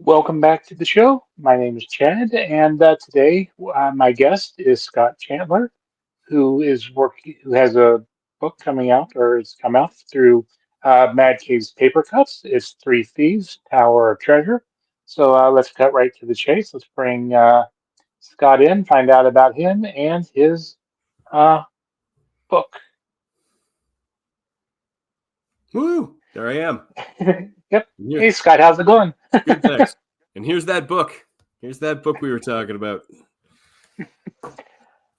Welcome back to the show. My name is Chad, and today my guest is Scott Chantler, who has a book coming out or has come out through Mad Cave's Papercutz. It's Three Thieves, Tower of Treasure. So let's cut right to the chase. Let's bring Scott in, find out about him and his uh, book. Woo! There I am. Yep. Yeah, Hey, Scott, how's it going? good, thanks. And here's that book. Here's that book we were talking about.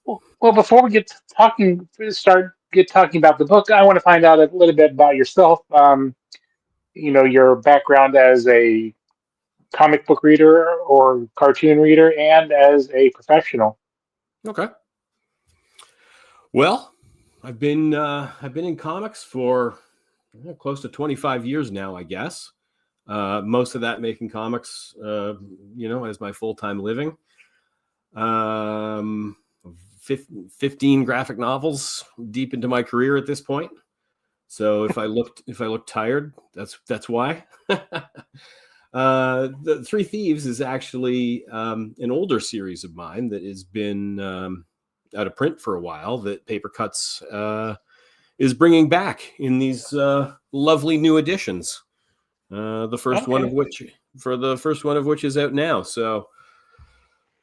Well, before we get talking about the book, I want to find out a little bit about yourself. Your background as a comic book reader or cartoon reader, and as a professional. Okay. Well, I've been in comics for close to 25 years now, I guess. Most of that making comics, as my full-time living. 15 graphic novels deep into my career at this point. So if I look tired, that's why. The Three Thieves is actually an older series of mine that has been out of print for a while, that Papercutz is bringing back in these lovely new editions. The first one of which is out now. So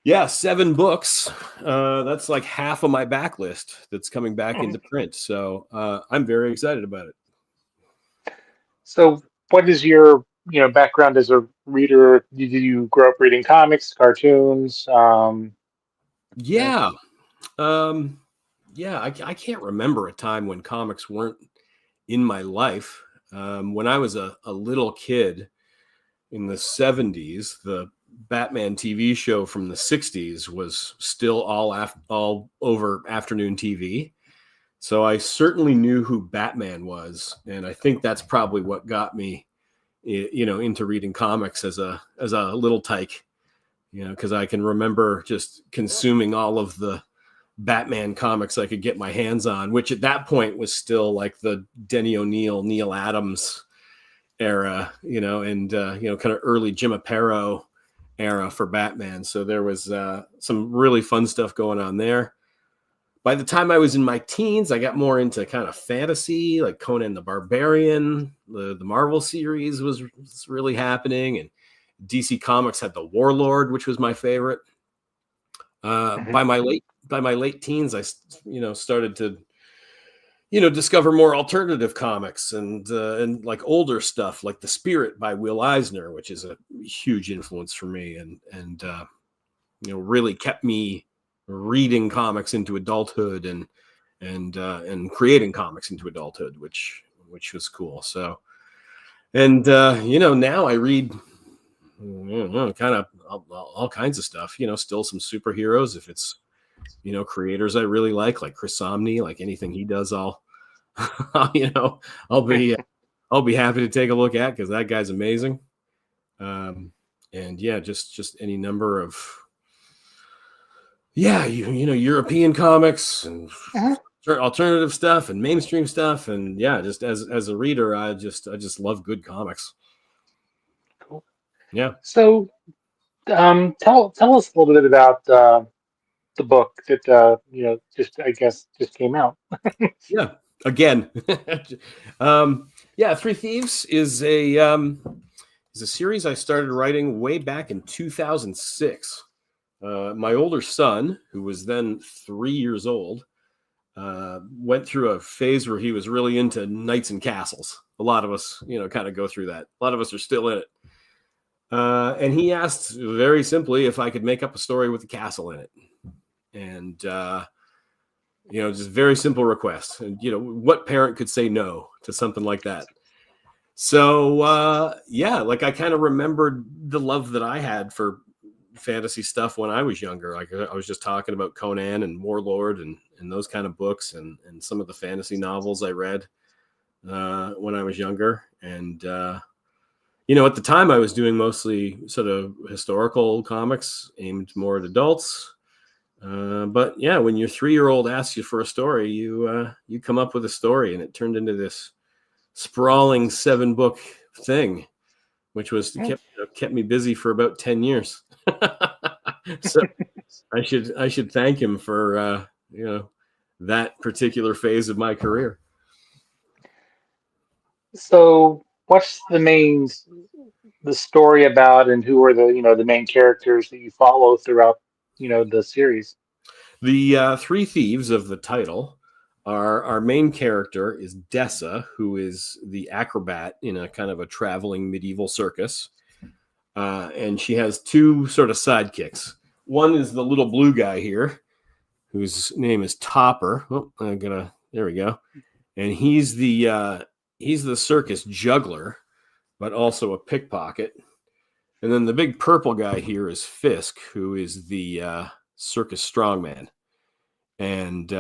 yeah, 7 books. That's like half of my backlist that's coming back into print. So I'm very excited about it. So, what is your background as a reader? Did you grow up reading comics, cartoons? Yeah. I can't remember a time when comics weren't in my life. When I was a little kid in the 70s, the Batman TV show from the 60s was still all over afternoon TV. So I certainly knew who Batman was, and I think that's probably what got me, into reading comics as a little tyke. Because I can remember just consuming all of the Batman comics I could get my hands on, which at that point was still like the Denny O'Neil, Neil Adams era, and kind of early Jim Aparo era for Batman. So there was some really fun stuff going on there. By the time I was in my teens, I got more into kind of fantasy, like Conan the Barbarian. The Marvel series was really happening, and DC Comics had the Warlord, which was my favorite. By my late teens, I started to discover more alternative comics and like older stuff, like The Spirit by Will Eisner, which is a huge influence for me, and really kept me reading comics into adulthood and creating comics into adulthood, which was cool. So, and now I read kind of all kinds of stuff. Still some superheroes if it's creators I really like Chris Samnee, like anything he does, I'll I'll be happy to take a look at, because that guy's amazing. And yeah, just any number of European comics and alternative stuff and mainstream stuff, and yeah, just as a reader, I just love good comics. Cool. Yeah. So, tell us a little bit about the book that just came out. Yeah. Again. Three Thieves is a series I started writing way back in 2006. My older son, who was then 3 years old, went through a phase where he was really into knights and castles. A lot of us, kind of go through that. A lot of us are still in it. And he asked very simply if I could make up a story with a castle in it. And, just very simple request. And, what parent could say no to something like that? So, I kind of remembered the love that I had for fantasy stuff when I was younger. Like I was just talking about Conan and Warlord and those kind of books and some of the fantasy novels I read when I was younger. And, at the time I was doing mostly sort of historical comics aimed more at adults. But yeah, when your 3-year-old asks you for a story, you come up with a story, and it turned into this sprawling 7-book thing. which was kept me busy for about 10 years. So I should thank him for that particular phase of my career. So, what's the story about, and who are the main characters that you follow throughout the series? The Three Thieves of the title are our main character is Dessa, who is the acrobat in a kind of a traveling medieval circus. And she has two sort of sidekicks. One is the little blue guy here, whose name is Topper. Oh, there we go. And he's the circus juggler, but also a pickpocket. And then the big purple guy here is Fisk, who is the circus strongman. And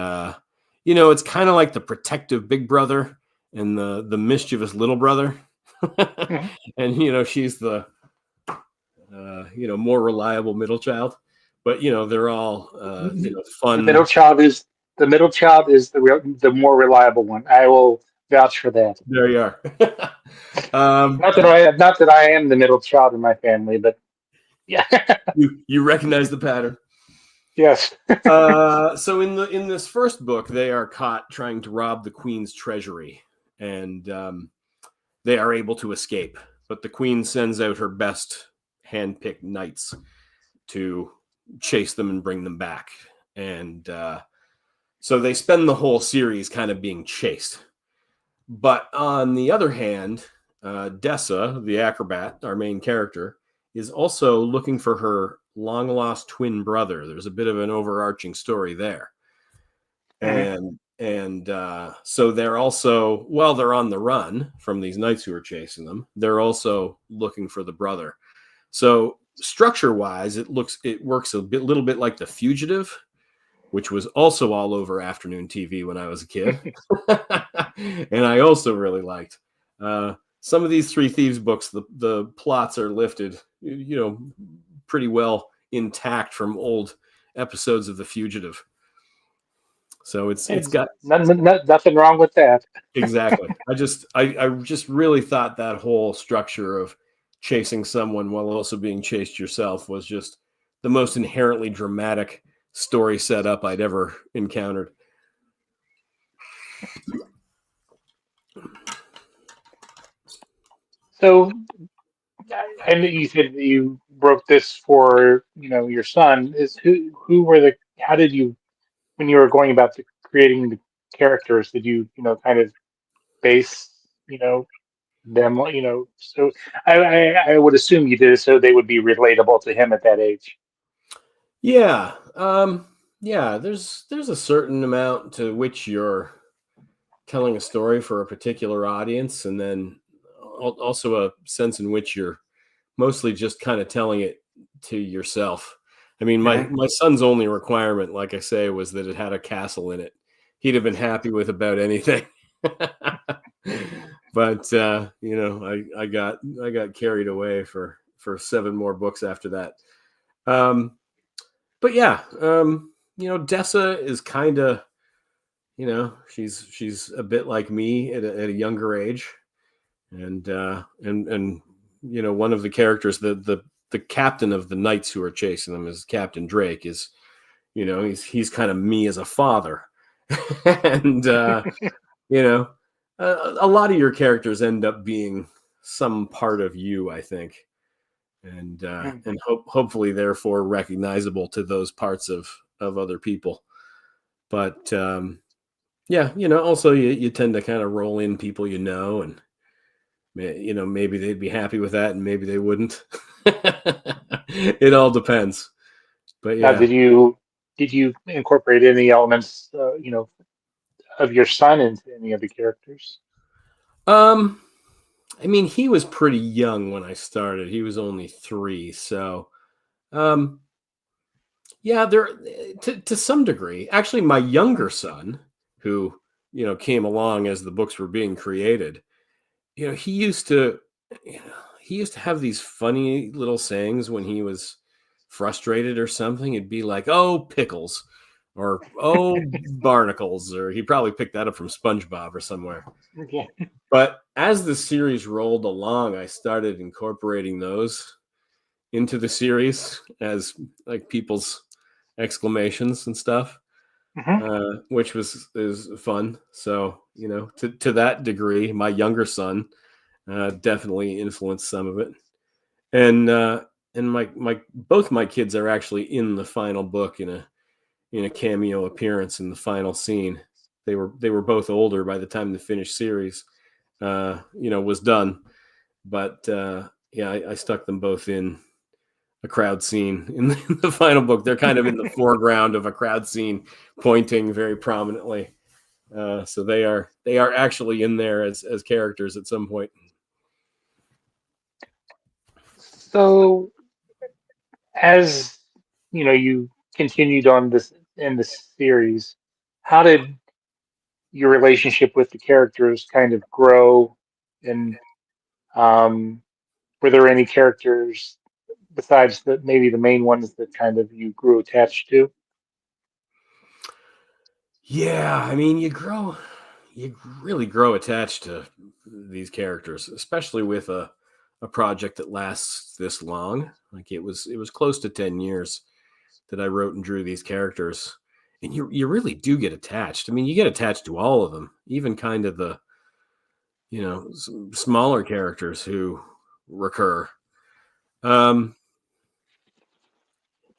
it's kind of like the protective big brother and the mischievous little brother. Mm-hmm. And she's the more reliable middle child. But they're all fun. The middle child is the more reliable one. I will vouch for that. There you are. Not that I am the middle child in my family, but yeah. you recognize the pattern. Yes. So in this first book, they are caught trying to rob the queen's treasury, and they are able to escape. But the queen sends out her best hand-picked knights to chase them and bring them back. And so they spend the whole series kind of being chased. But on the other hand, Dessa, the acrobat, our main character, is also looking for her long-lost twin brother. There's a bit of an overarching story there. And so they're also, while they're on the run from these knights who are chasing them, they're also looking for the brother. So structure-wise, it works a little bit like The Fugitive, which was also all over afternoon TV when I was a kid. And I also really liked. Some of these Three Thieves books, the plots are lifted, pretty well intact from old episodes of The Fugitive. So it's got nothing wrong with that. Exactly. I just really thought that whole structure of chasing someone while also being chased yourself was just the most inherently dramatic story setup I'd ever encountered. So, I know you said that you wrote this for your son. How did you, when you were going about creating the characters, did you kind of base them, so I would assume you did it so they would be relatable to him at that age. Yeah. There's a certain amount to which you're telling a story for a particular audience, and then also a sense in which you're mostly just kind of telling it to yourself. I mean, my son's only requirement, like I say, was that it had a castle in it. He'd have been happy with about anything. But I got carried away for 7 more books after that. But yeah, Dessa is kind of, she's a bit like me at a younger age, and one of the characters, the captain of the knights who are chasing them, is Captain Drake. Is he's kind of me as a father, and a lot of your characters end up being some part of you, I think, and hopefully therefore recognizable to those parts of other people. But also you tend to kind of roll in people and maybe they'd be happy with that and maybe they wouldn't. It all depends. But yeah. Now, did you incorporate any elements of your son into any of the characters? I mean, he was pretty young when I started. He was only 3, so there to some degree. Actually, my younger son, who came along as the books were being created, he used to have these funny little sayings when he was frustrated or something. It'd be like, "Oh, pickles," or "Oh, barnacles," or he probably picked that up from SpongeBob or somewhere. Okay. But as the series rolled along, I started incorporating those into the series as like people's exclamations and stuff, Hmm. which is fun. So, you know, to that degree, my younger son definitely influenced some of it. And my both my kids are actually in the final book in a cameo appearance in the final scene. They were both older by the time the finished series was done. But yeah, I stuck them both in a crowd scene in the final book. They're kind of in the foreground of a crowd scene, pointing very prominently. So they are actually in there as characters at some point. So, as you continued on this in the series, how did your relationship with the characters kind of grow? And um, were there any characters besides maybe the main ones that kind of you grew attached to? Yeah, I mean, you really grow attached to these characters, especially with a project that lasts this long. Like it was close to 10 years that I wrote and drew these characters. And you really do get attached. I mean, you get attached to all of them, even kind of the, smaller characters who recur. Um,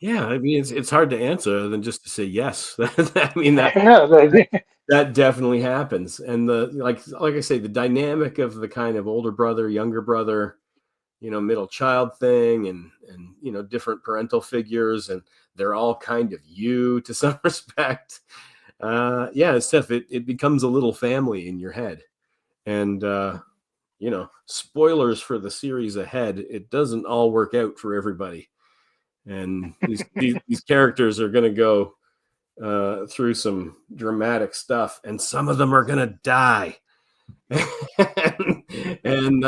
yeah, I mean, it's hard to answer than just to say yes. I mean, that Yeah, that definitely happens. And the like I say, the dynamic of the kind of older brother, younger brother, middle child thing, and different parental figures, and they're all kind of you to some respect. Yeah, it's tough. It becomes a little family in your head. And spoilers for the series ahead, it doesn't all work out for everybody. And these characters are going to go through some dramatic stuff, and some of them are going to die. and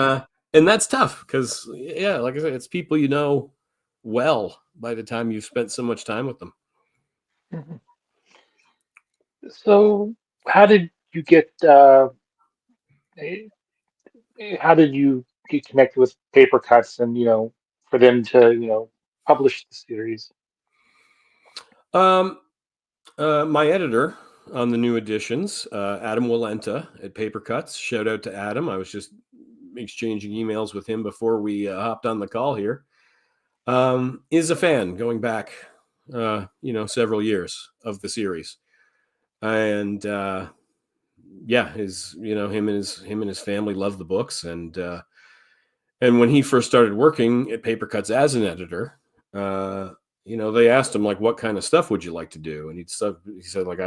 and that's tough because, yeah, like I said, it's people well by the time you've spent so much time with them. Mhm. So, how did you get? Eh, how did you get connected with Papercutz, and for them to publish the series? Um, my editor on the new editions, Adam Walenta at Papercutz. Shout out to Adam. I was just exchanging emails with him before we hopped on the call here. Is a fan going back, several years of the series, and yeah, him and his family love the books, and when he first started working at Papercutz as an editor, they asked him like, "What kind of stuff would you like to do?" And he said like,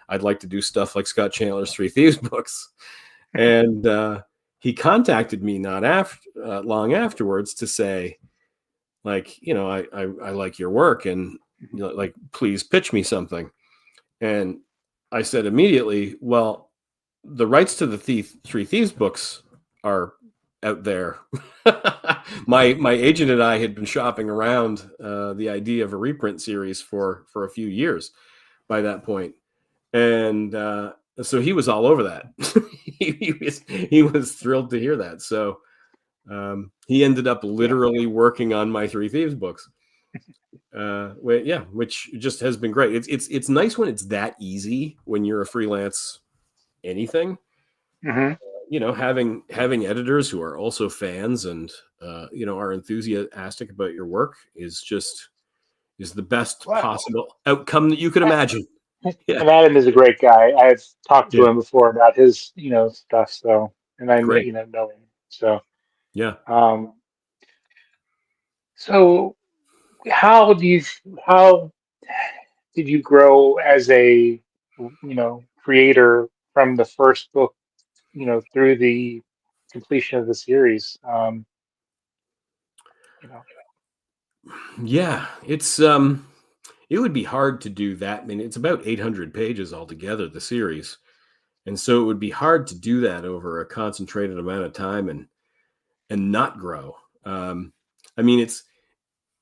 "I'd like to do stuff like Scott Chandler's Three Thieves books," and he contacted me not after long afterwards to say like, I like your work, and like, please pitch me something. And I said immediately, well, the rights to the Three Thieves books are out there. My agent and I had been shopping around the idea of a reprint series for a few years by that point, and so he was all over that. he was thrilled to hear that. So he ended up Yeah. literally working on my Three Thieves books. Yeah, which just has been great. It's nice when it's that easy when you're a freelance anything. Hmm. Having editors who are also fans and are enthusiastic about your work is the best Well, possible outcome that you could imagine. Yeah, and Adam is a great guy. I've talked to yeah, him before about his, stuff. So, and I great. know him. So, Yeah. um, so how do you, how did you grow as a, creator from the first book, through the completion of the series? You know, Yeah, it would be hard to do that. I mean, it's about 800 pages altogether, the series. And so it would be hard to do that over a concentrated amount of time and not grow. I mean,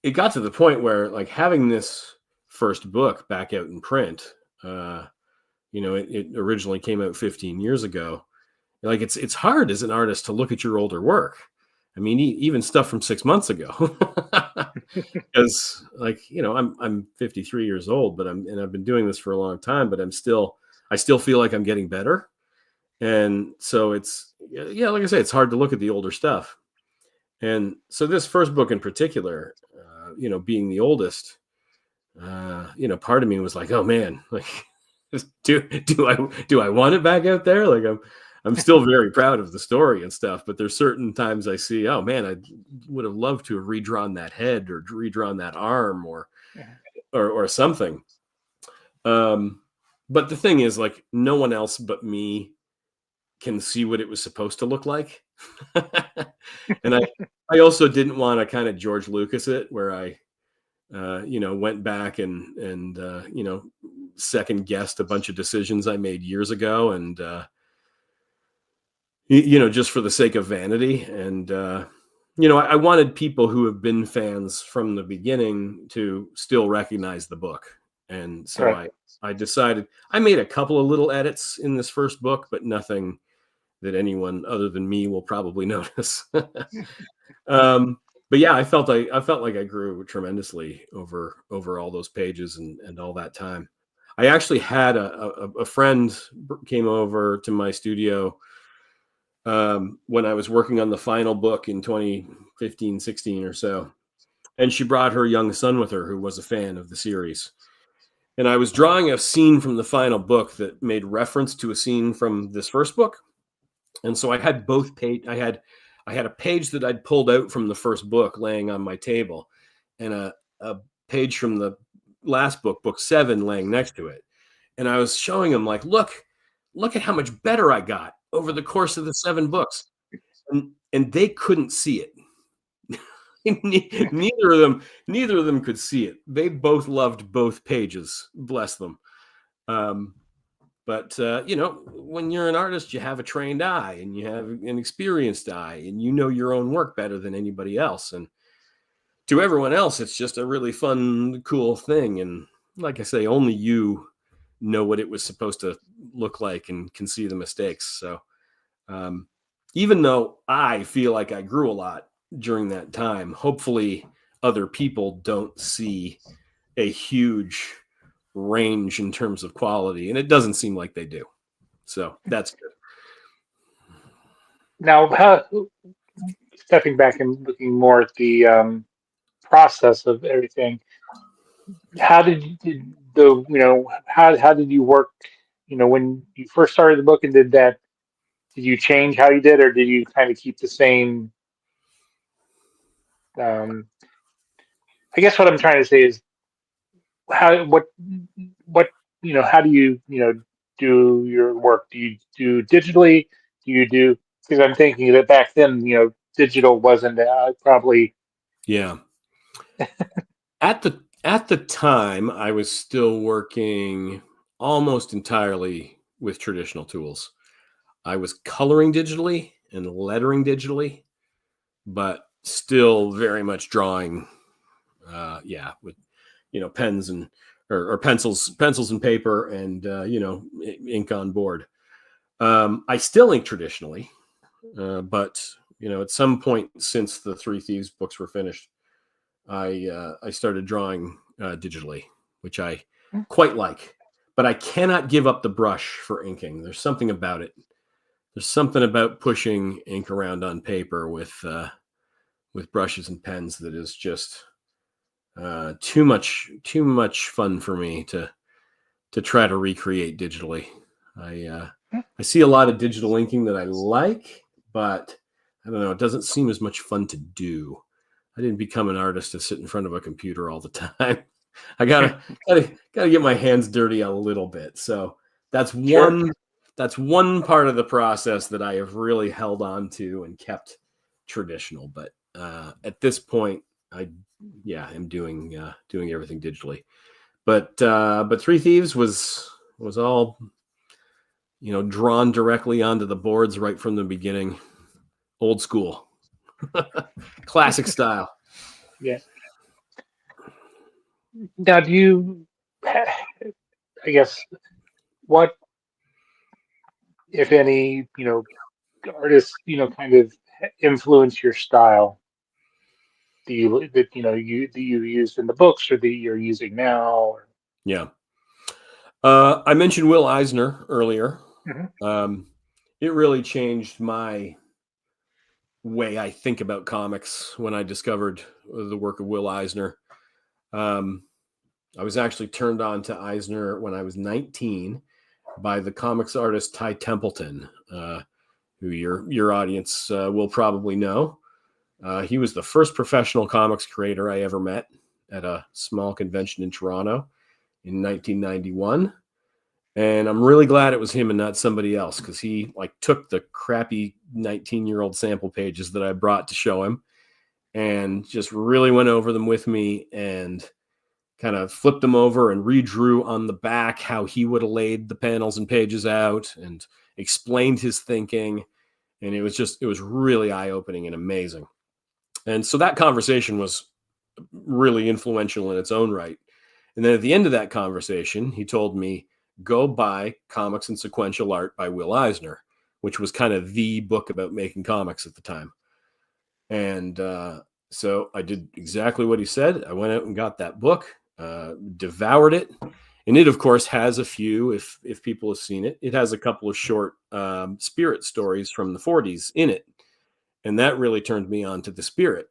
it got to the point where like having this first book back out in print, it originally came out 15 years ago, Like it's hard as an artist to look at your older work. I mean, even stuff from 6 months ago, because like, I'm 53 years old, but I've been doing this for a long time, but I still feel like I'm getting better. And so it's, yeah, like I say, it's hard to look at the older stuff. And so this first book in particular, being the oldest, part of me was like, oh man, like, do I want it back out there? Like I'm still very proud of the story and stuff, but there's certain times I see, oh man, I would have loved to have redrawn that head or redrawn that arm or something. But the thing is, like, no one else but me can see what it was supposed to look like. And I also didn't want to kind of George Lucas it, where I went back and second guessed a bunch of decisions I made years ago, and just for the sake of vanity. And I wanted people who have been fans from the beginning to still recognize the book. And so Right. I decided I made a couple of little edits in this first book, but nothing that anyone other than me will probably notice. But yeah, I felt like I grew tremendously over all those pages and all that time. I actually had a friend came over to my studio when I was working on the final book in 2015, 16 or so. And she brought her young son with her, who was a fan of the series. And I was drawing a scene from the final book that made reference to a scene from this first book. And so I had both page. I had a page that I'd pulled out from the first book laying on my table, and a page from the last book, book 7, laying next to it. And I was showing him, like, look at how much better I got over the course of the 7 books. And they couldn't see it. neither of them could see it. They both loved both pages, bless them. But when you're an artist, you have a trained eye and you have an experienced eye, and you know your own work better than anybody else. And to everyone else, it's just a really fun, cool thing. And like I say, only you know what it was supposed to look like and can see the mistakes. So even though I feel like I grew a lot during that time, hopefully other people don't see a huge range in terms of quality, and it doesn't seem like they do. So that's good. Now, stepping back and looking more at the process of everything, how how did you work? When you first started the book, and did you change how you did, or did you kind of keep the same? Um, I guess what I'm trying to say is how what how do you do your work? Do you do digitally? Do you do because I'm thinking that back then digital wasn't probably Yeah. At the time, I was still working almost entirely with traditional tools. I was coloring digitally and lettering digitally, but still very much drawing. With pens and or pencils and paper and ink on board. I still ink traditionally, but at some point since the Three Thieves books were finished, I started drawing digitally, which I quite like. But I cannot give up the brush for inking. There's something about it. There's something about pushing ink around on paper with brushes and pens that is just too much fun for me to try to recreate digitally. I see a lot of digital inking that I like, but I don't know. It doesn't seem as much fun to do. I didn't become an artist to sit in front of a computer all the time. I gotta get my hands dirty a little bit. So that's sure. one part of the process that I have really held on to and kept traditional. But at this point, I am doing everything digitally. But Three Thieves was all drawn directly onto the boards right from the beginning. Old school. Classic style. Yeah. Now, do you? I guess what, if any, artists, kind of influence your style? Do you that that you used in the books or that you're using now? Or, Yeah. I mentioned Will Eisner earlier. Mhm. Um, it really changed my way I think about comics when I discovered the work of Will Eisner. Um, I was actually turned on to Eisner when I was 19 by the comics artist Ty Templeton, who your audience will probably know. He was the first professional comics creator I ever met at a small convention in Toronto in 1991. And I'm really glad it was him and not somebody else, because he like took the crappy 19-year-old sample pages that I brought to show him and just really went over them with me and kind of flipped them over and redrew on the back how he would have laid the panels and pages out and explained his thinking. And it was really eye-opening and amazing. And so that conversation was really influential in its own right. And then at the end of that conversation, he told me, go buy Comics and Sequential Art by Will Eisner, which was kind of the book about making comics at the time. And so I did exactly what he said. I went out and got that book, devoured it. And it, of course, has a few, if people have seen it, it has a couple of short spirit stories from the 40s in it. And that really turned me on to the spirit.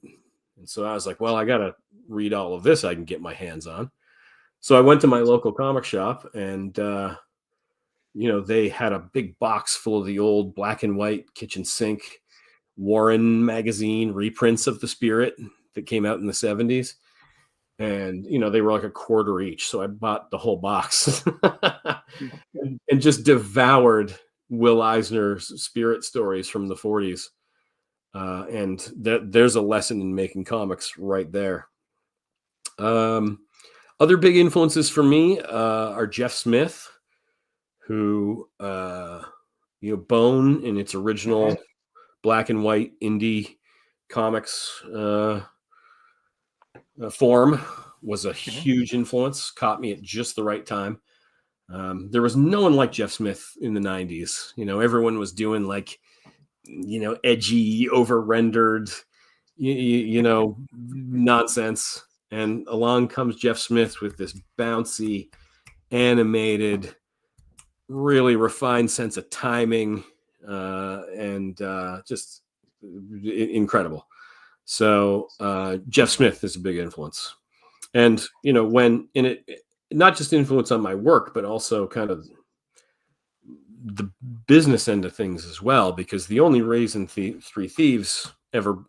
And so I was like, well, I got to read all of this I can get my hands on. So I went to my local comic shop, and they had a big box full of the old black and white kitchen sink Warren magazine reprints of the Spirit that came out in the 70s. And they were like a quarter each, so I bought the whole box and just devoured Will Eisner's Spirit stories from the 40s. And there's a lesson in making comics right there. Other big influences for me are Jeff Smith, who Bone in its original Mhm. black and white indie comics form was a Mhm. huge influence. Caught me at just the right time. There was no one like Jeff Smith in the 90s. Everyone was doing like edgy, over rendered nonsense. And along comes Jeff Smith with this bouncy, animated, really refined sense of timing, and just incredible. So Jeff Smith is a big influence. And when in it, not just influence on my work, but also kind of the business end of things as well, because the only reason Three Thieves ever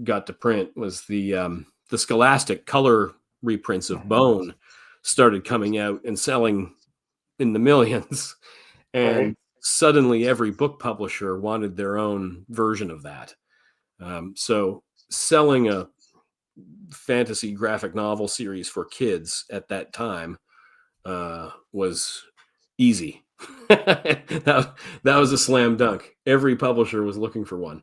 got to print was the Scholastic color reprints of Mhm. Bone started coming out and selling in the millions. And Right. suddenly every book publisher wanted their own version of that. So selling a fantasy graphic novel series for kids at that time was easy. that was a slam dunk. Every publisher was looking for one.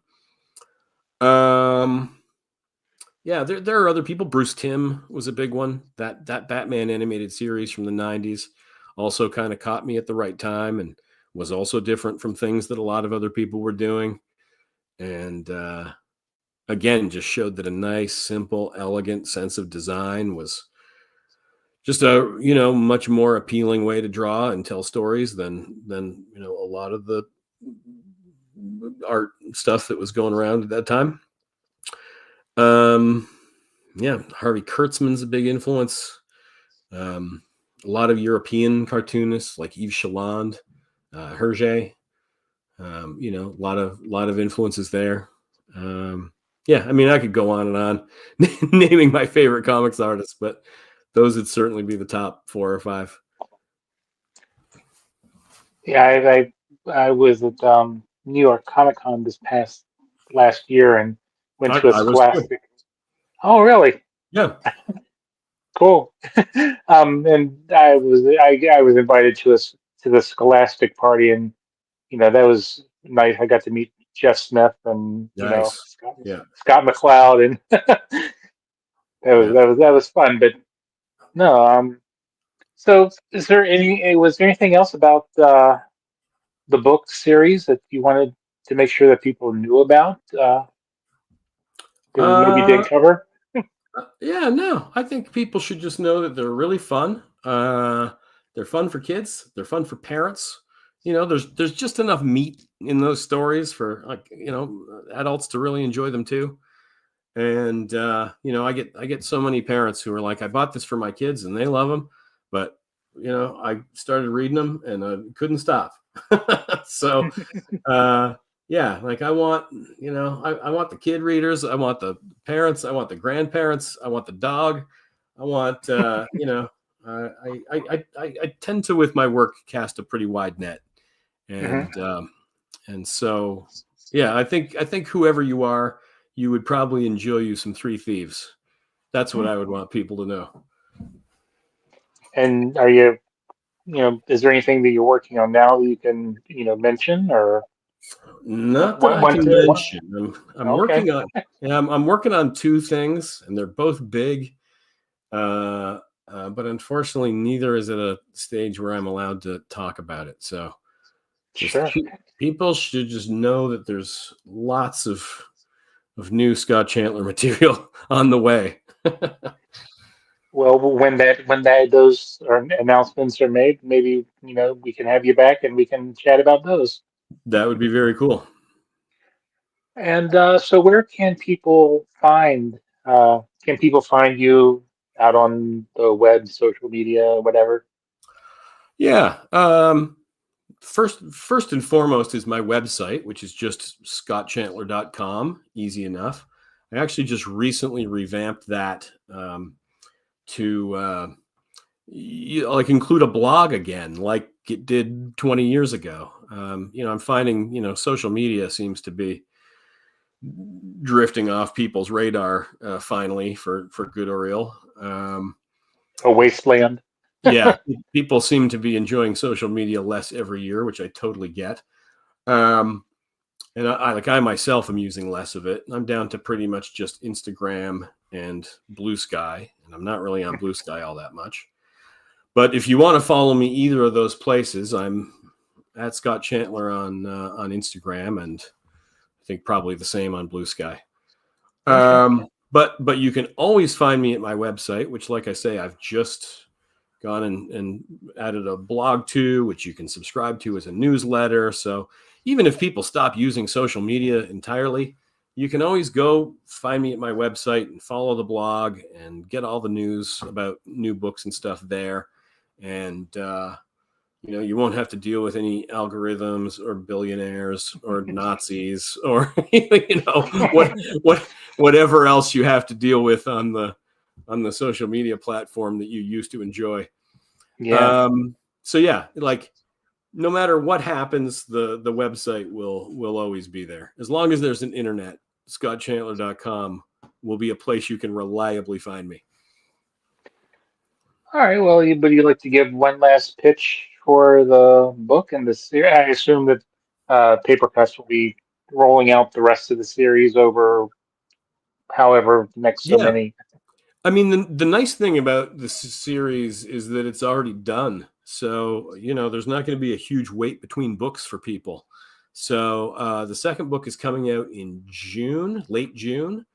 Yeah, there are other people. Bruce Timm was a big one. That Batman animated series from the 90s also kind of caught me at the right time and was also different from things that a lot of other people were doing. And again, just showed that a nice, simple, elegant sense of design was just a much more appealing way to draw and tell stories than a lot of the art stuff that was going around at that time. Um, yeah, Harvey Kurtzman's a big influence. Um, a lot of European cartoonists like Yves Chaland, Hergé. A lot of influences there. Yeah, I mean, I could go on and on naming my favorite comics artists, but those would certainly be the top 4 or 5. Yeah, I was at New York Comic Con this past last year and went to a I was too. Scholastic. Oh, really? Yeah, Cool. And I was invited to to the Scholastic party, and that was nice. I got to meet Jeff Smith and nice. Yeah, Scott McCloud, and yeah. that was fun. But no, so was there anything else about the book series that you wanted to make sure that people knew about that we maybe Uh, didn't cover? yeah, no, I think people should just know that they're really fun. They're fun for kids. They're fun for parents. There's just enough meat in those stories for adults to really enjoy them too. And I get so many parents who are like, I bought this for my kids and they love them, but I started reading them and I couldn't stop. So yeah, like I want, I want the kid readers, I want the parents, I want the grandparents, I want the dog, I want, I tend to, with my work, cast a pretty wide net, Hmm. and so, yeah, I think whoever you are, you would probably enjoy you some Three Thieves. That's what I would want people to know. And are you, is there anything that you're working on now that you can, mention or Not that what? I can mention. I'm Okay, working on, yeah, I'm working on two things, and they're both big. Uh, but unfortunately, neither is at a stage where I'm allowed to talk about it. So just sure. people should just know that there's lots of new Scott Chantler material on the way. Well, when those announcements are made, maybe we can have you back and we can chat about those. That would be very cool. And so, where can people find you out on the web, social media, whatever? Yeah. First and foremost is my website, which is just scottchantler.com. Easy enough. I actually just recently revamped that to like include a blog again, like it did 20 years ago. I'm finding social media seems to be drifting off people's radar finally, for good or ill. A wasteland. Yeah, people seem to be enjoying social media less every year, which I totally get. Um, and I myself am using less of it. I'm down to pretty much just Instagram and Blue Sky, and I'm not really on Blue Sky all that much. But if you want to follow me either of those places, I'm at Scott Chantler on Instagram, and I think probably the same on Blue Sky. Okay. But you can always find me at my website, which, like I say, I've just gone and added a blog to, which you can subscribe to as a newsletter. So even if people stop using social media entirely, you can always go find me at my website and follow the blog and get all the news about new books and stuff there. And you won't have to deal with any algorithms or billionaires or Nazis or whatever else you have to deal with on the social media platform that you used to enjoy. Yeah. So yeah, like no matter what happens, the website will always be there. As long as there's an internet, scottchantler.com will be a place you can reliably find me. All right. Well, would you like to give one last pitch for the book and the series? I assume that Papercutz will be rolling out the rest of the series over however next so Yeah. many. I mean, the nice thing about this series is that it's already done. So, there's not going to be a huge wait between books for people. So, the second book is coming out in June, late June,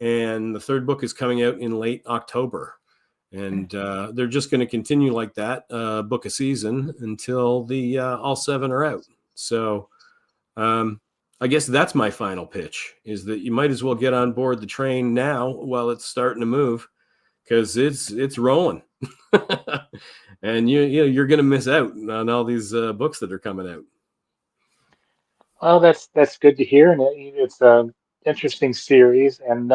and the third book is coming out in late October. And they're just going to continue like that, book a season until the all seven are out. So, I guess that's my final pitch: is that you might as well get on board the train now while it's starting to move, because it's rolling, and you're going to miss out on all these books that are coming out. Well, that's good to hear, and it's a interesting series, and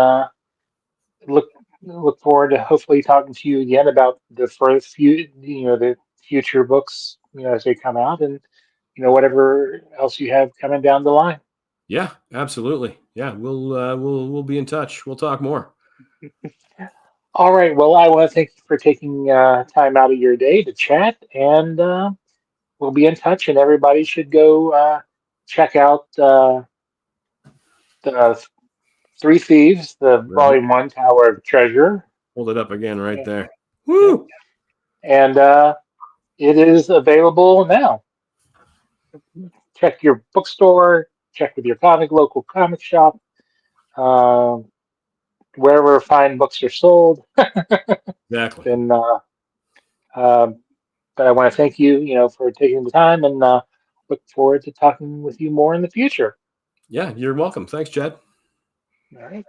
look look forward to hopefully talking to you again about the first few, the future books, as they come out, and whatever else you have coming down the line. Yeah, absolutely. Yeah, we'll be in touch. We'll talk more. All right. Well, I want to thank you for taking time out of your day to chat, and we'll be in touch. And everybody should go check out the Three Thieves, the Right. Volume One Tower of Treasure. Hold it up again right Yeah. there. Yep. Woo! And it is available now. Check your bookstore. check with your local comic shop, um, wherever fine books are sold. Exactly. Then, um, but I want to thank you, for taking the time, and look forward to talking with you more in the future. Yeah, you're welcome. Thanks, Chad. All right.